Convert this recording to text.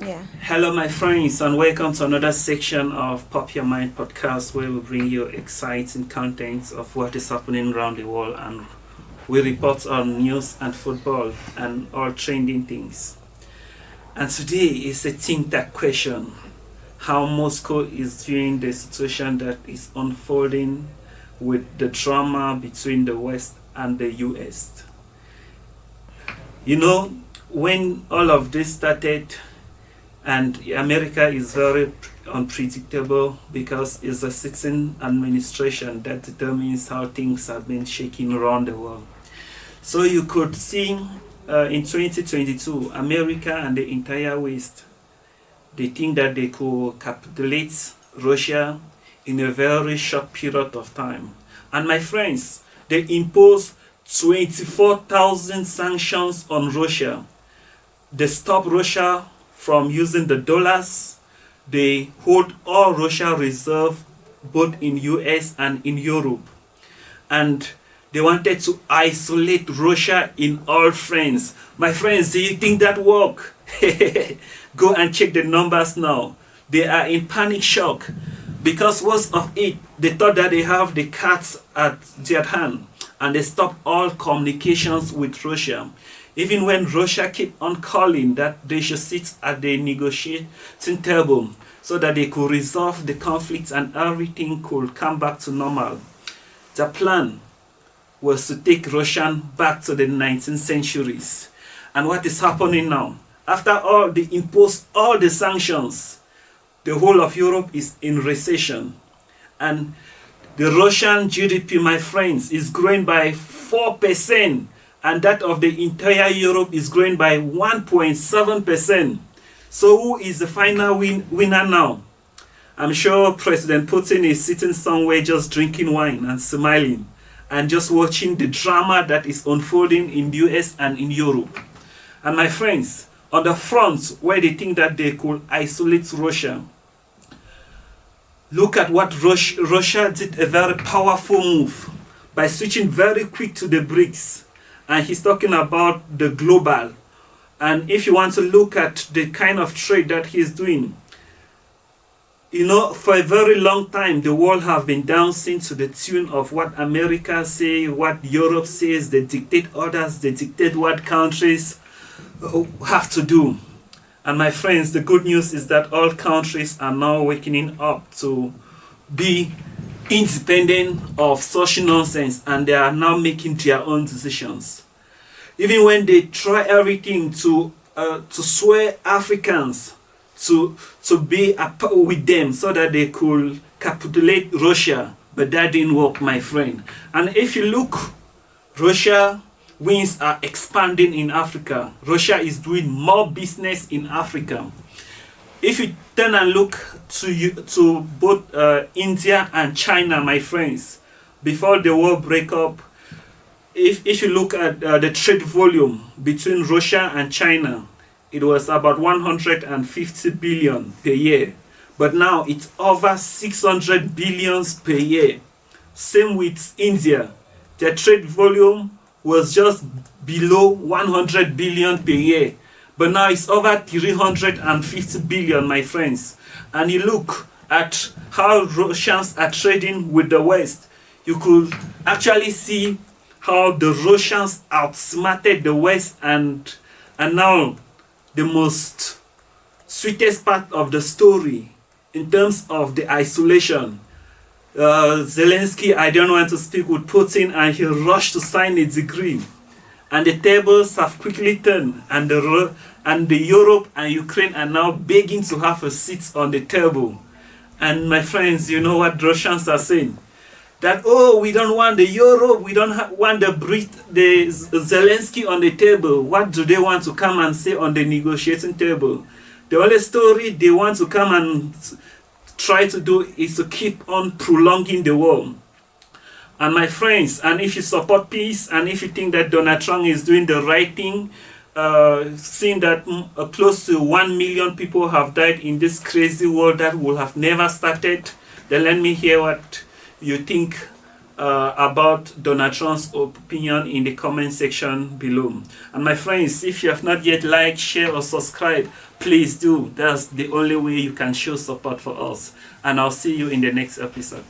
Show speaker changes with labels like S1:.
S1: Yeah.
S2: Hello, my friends, and welcome to another section of Pop Your Mind podcast where we bring you exciting contents of what is happening around the world and we report on news and football and all trending things. And today is a think that question how Moscow is viewing the situation that is unfolding with the drama between the West and the US. You know, when all of this started, and America is very unpredictable because it's a sitting administration that determines how things have been shaking around the world. So you could see in 2022, America and the entire West, they think that they could capitulate Russia in a very short period of time. And my friends, they imposed 24,000 sanctions on Russia. They stopped Russia from using the dollars. They hold all Russia reserve both in US and in Europe. And they wanted to isolate Russia in all friends. My friends, do you think that work? Go and check the numbers now. They are in panic shock because worst of it, they thought that they have the cards at their hand and they stopped all communications with Russia. Even when Russia kept on calling that they should sit at the negotiating table so that they could resolve the conflict and everything could come back to normal. The plan was to take Russia back to the 19th centuries. And what is happening now? After all, they imposed all the sanctions. The whole of Europe is in recession. And the Russian GDP, my friends, is growing by 4%. And that of the entire Europe is growing by 1.7%. So who is the final winner now? I'm sure President Putin is sitting somewhere just drinking wine and smiling and just watching the drama that is unfolding in the US and in Europe. And my friends, on the front where they think that they could isolate Russia, look at what Russia did, a very powerful move by switching very quick to the BRICS. And he's talking about the global. And if you want to look at the kind of trade that he's doing, you know, for a very long time, the world have been dancing to the tune of what America say, what Europe says. They dictate orders, they dictate what countries have to do. And my friends, the good news is that all countries are now waking up to be independent of such nonsense, and they are now making their own decisions. Even when they try everything to sway Africans to be with them so that they could capitulate Russia, but that didn't work, my friend. And if you look, Russia wings are expanding in Africa. Russia is doing more business in Africa. If you turn and look to both India and China, my friends, before the war break up, if you look at the trade volume between Russia and China, it was about 150 billion per year. But now it's over 600 billions per year. Same with India. Their trade volume was just below 100 billion per year. But now it's over 350 billion, my friends. And you look at how Russians are trading with the West, you could actually see how the Russians outsmarted the West, and now the most sweetest part of the story in terms of the isolation. Zelensky, I don't want to speak with Putin, and he rushed to sign a decree. And the tables have quickly turned, and the Europe and Ukraine are now begging to have a seat on the table. And my friends, you know what Russians are saying? That, oh, we don't want the Europe, we don't want the Zelensky on the table. What do they want to come and say on the negotiating table? The only story they want to come and try to do is to keep on prolonging the war. And my friends, and if you support peace, and if you think that Donald Trump is doing the right thing, seeing that close to 1 million people have died in this crazy war that would have never started, then let me hear what you think about Donald Trump's opinion in the comment section below. And my friends, if you have not yet liked, share or subscribe, please do. That's the only way you can show support for us. And I'll see you in the next episode.